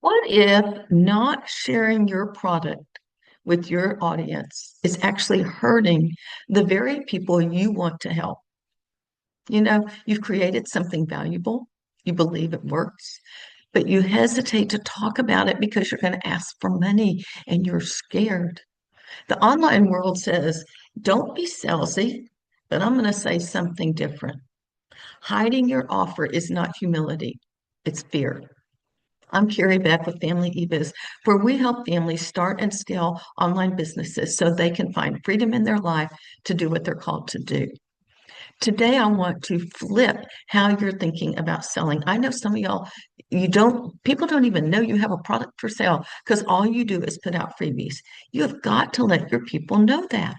What if not sharing your product with your audience is actually hurting the very people you want to help? You've created something valuable, you believe it works, but you hesitate to talk about it because you're going to ask for money and you're scared. The online world says, don't be salesy, but I'm going to say something different. Hiding your offer is not humility, it's fear. I'm Carrie Beck with Family eBiz, where we help families start and scale online businesses so they can find freedom in their life to do what they're called to do. Today, I want to flip how you're thinking about selling. I know some of y'all, people don't even know you have a product for sale because all you do is put out freebies. You have got to let your people know that.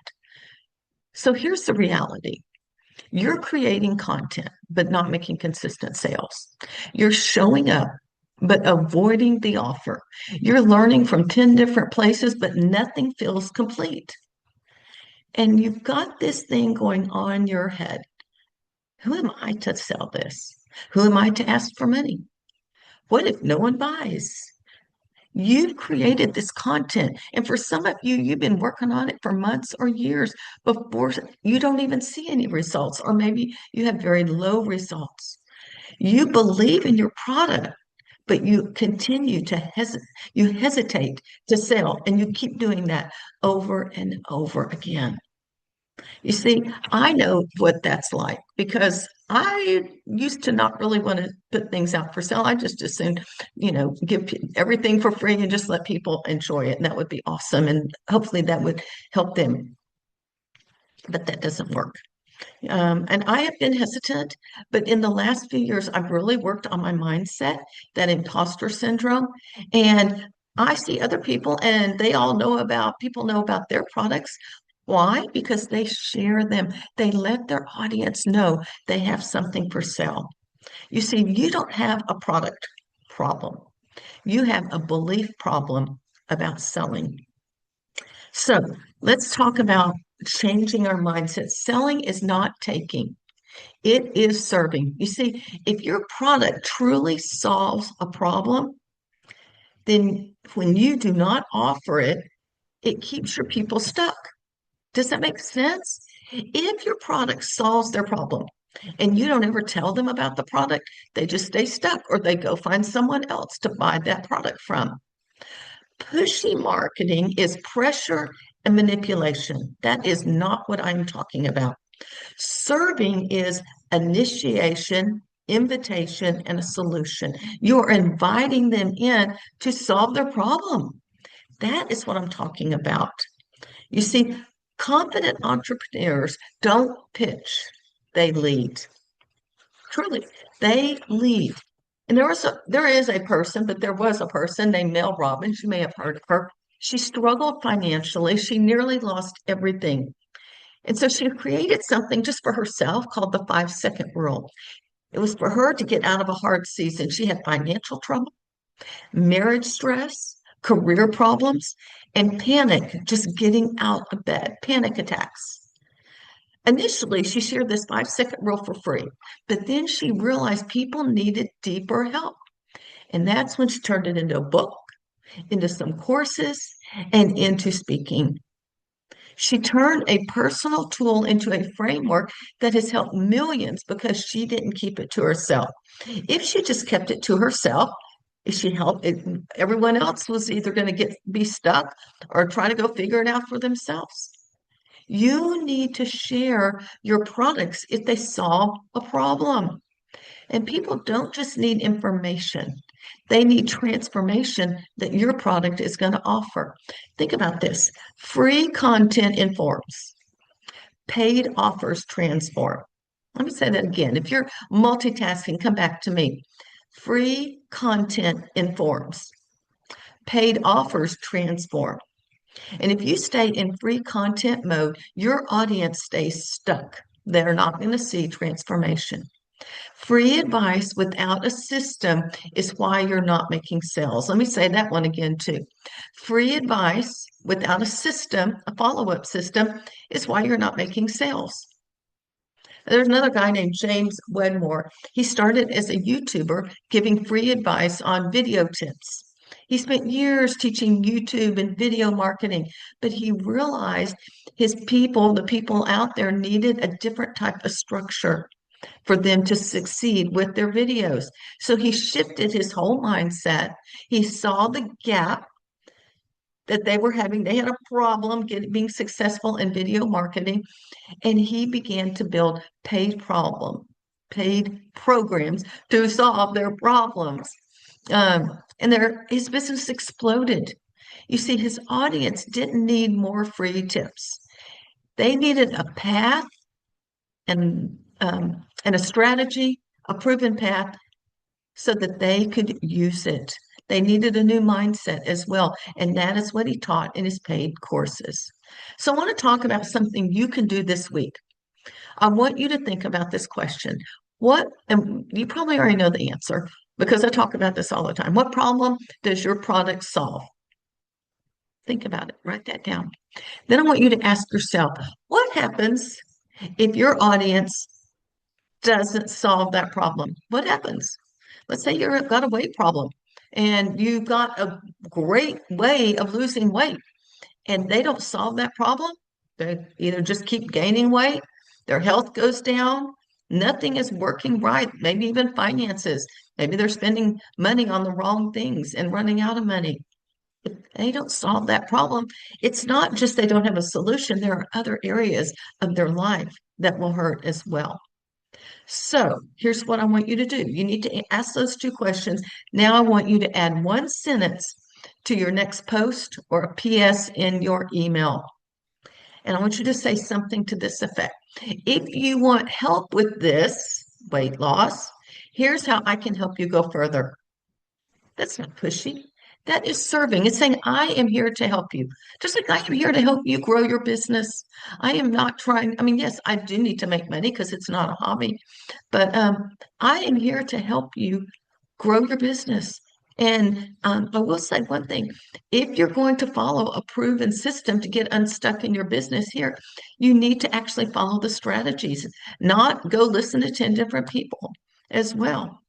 So here's the reality. You're creating content, but not making consistent sales. You're showing up, but avoiding the offer. You're learning from 10 different places, but nothing feels complete. And you've got this thing going on in your head. Who am I to sell this? Who am I to ask for money? What if no one buys? You've created this content. And for some of you, you've been working on it for months or years before you don't even see any results, or maybe you have very low results. You believe in your product, but you continue to hesitate to sell, and you keep doing that over and over again. You see, I know what that's like because I used to not really want to put things out for sale. I just assumed, give everything for free and just let people enjoy it. And that would be awesome. And hopefully that would help them. But that doesn't work. And I have been hesitant, but in the last few years, I've really worked on my mindset, that imposter syndrome. And I see other people and people know about their products. Why? Because they share them. They let their audience know they have something for sale. You see, you don't have a product problem. You have a belief problem about selling. So let's talk about changing our mindset. Selling is not taking. It is serving. You see, if your product truly solves a problem, then when you do not offer it, it keeps your people stuck. Does that make sense? If your product solves their problem and you don't ever tell them about the product, they just stay stuck or they go find someone else to buy that product from. Pushy marketing is pressure and manipulation. That is not what I'm talking about. Serving is initiation, invitation, and a solution. You're inviting them in to solve their problem. That is what I'm talking about. You see, confident entrepreneurs don't pitch, they lead. Truly, they lead. And there is a person, but there was a person named Mel Robbins. You may have heard of her. She struggled financially. She nearly lost everything. And so she created something just for herself called the 5-second rule. It was for her to get out of a hard season. She had financial trouble, marriage stress, career problems, and panic just getting out of bed, panic attacks. Initially, she shared this 5-second rule for free, but then she realized people needed deeper help. And that's when she turned it into a book, into some courses, and into speaking. She turned a personal tool into a framework that has helped millions because she didn't keep it to herself. If she just kept it to herself, if she helped it, everyone else was either going to be stuck or try to go figure it out for themselves. You need to share your products if they solve a problem. And people don't just need information. They need transformation that your product is going to offer. Think about this. Free content informs. Paid offers transform. Let me say that again. If you're multitasking, come back to me. Free content informs. Paid offers transform. And if you stay in free content mode, your audience stays stuck. They're not going to see transformation. Free advice without a system is why you're not making sales. Let me say that one again, too. Free advice without a system, a follow-up system, is why you're not making sales. There's another guy named James Wedmore. He started as a YouTuber giving free advice on video tips. He spent years teaching YouTube and video marketing, but he realized his people, the people out there, needed a different type of structure for them to succeed with their videos. So he shifted his whole mindset. He saw the gap that they were having. They had a problem being successful in video marketing, and he began to build paid programs to solve their problems. And his business exploded. You see, his audience didn't need more free tips. They needed a path and a strategy, a proven path, so that they could use it. They needed a new mindset as well, and that is what he taught in his paid courses. So I want to talk about something you can do this week. I want you to think about this question. And you probably already know the answer because I talk about this all the time. What problem does your product solve? Think about it, write that down. Then I want you to ask yourself, what happens if your audience doesn't solve that problem? What happens? Let's say you've got a weight problem and you've got a great way of losing weight and they don't solve that problem. They either just keep gaining weight, their health goes down, nothing is working right, maybe even finances. Maybe they're spending money on the wrong things and running out of money. If they don't solve that problem, it's not just they don't have a solution, there are other areas of their life that will hurt as well. So here's what I want you to do. You need to ask those two questions. Now I want you to add one sentence to your next post or a PS in your email. And I want you to say something to this effect. If you want help with this weight loss, here's how I can help you go further. That's not pushy. That is serving. It's saying, I am here to help you. Just like I am here to help you grow your business. I am not trying, I mean, yes, I do need to make money because it's not a hobby, but I am here to help you grow your business. And I will say one thing, if you're going to follow a proven system to get unstuck in your business here, you need to actually follow the strategies, not go listen to 10 different people as well.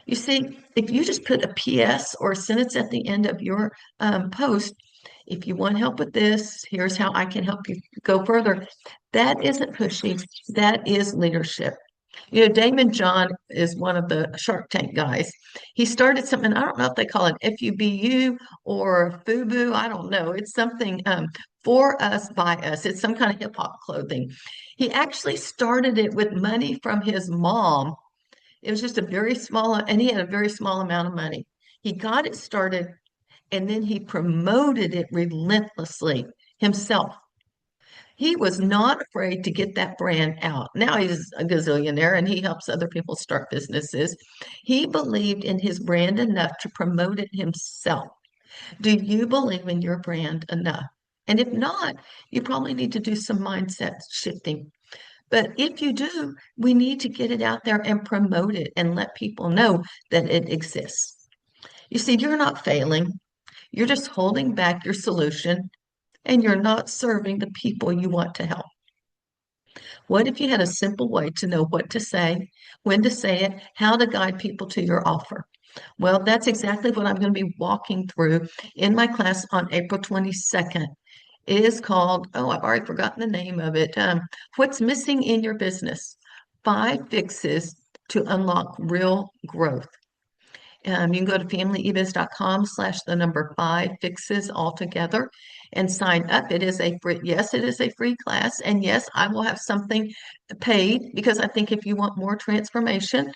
You see, if you just put a PS or a sentence at the end of your post, if you want help with this, here's how I can help you go further. That isn't pushy. That is leadership. You know, Damon John is one of the Shark Tank guys. He started something, I don't know if they call it FUBU or FUBU. I don't know. It's something for us, by us. It's some kind of hip hop clothing. He actually started it with money from his mom. It was just a very small, and he had a very small amount of money. He got it started and then he promoted it relentlessly himself. He was not afraid to get that brand out. Now he's a gazillionaire and he helps other people start businesses. He believed in his brand enough to promote it himself. Do you believe in your brand enough? And if not, you probably need to do some mindset shifting. But if you do, we need to get it out there and promote it and let people know that it exists. You see, you're not failing. You're just holding back your solution and you're not serving the people you want to help. What if you had a simple way to know what to say, when to say it, how to guide people to your offer? Well, that's exactly what I'm going to be walking through in my class on April 22nd. It is called, oh, I've already forgotten the name of it. What's missing in your business? 5 fixes to unlock real growth. You can go to familyebiz.com/5 fixes altogether and sign up. It is a free, yes, it is a free class. And yes, I will have something paid because I think if you want more transformation,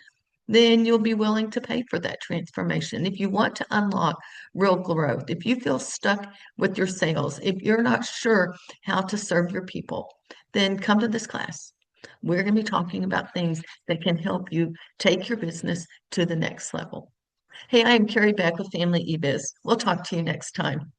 then you'll be willing to pay for that transformation. If you want to unlock real growth, if you feel stuck with your sales, if you're not sure how to serve your people, then come to this class. We're going to be talking about things that can help you take your business to the next level. Hey, I am Carrie Beck with Family eBiz. We'll talk to you next time.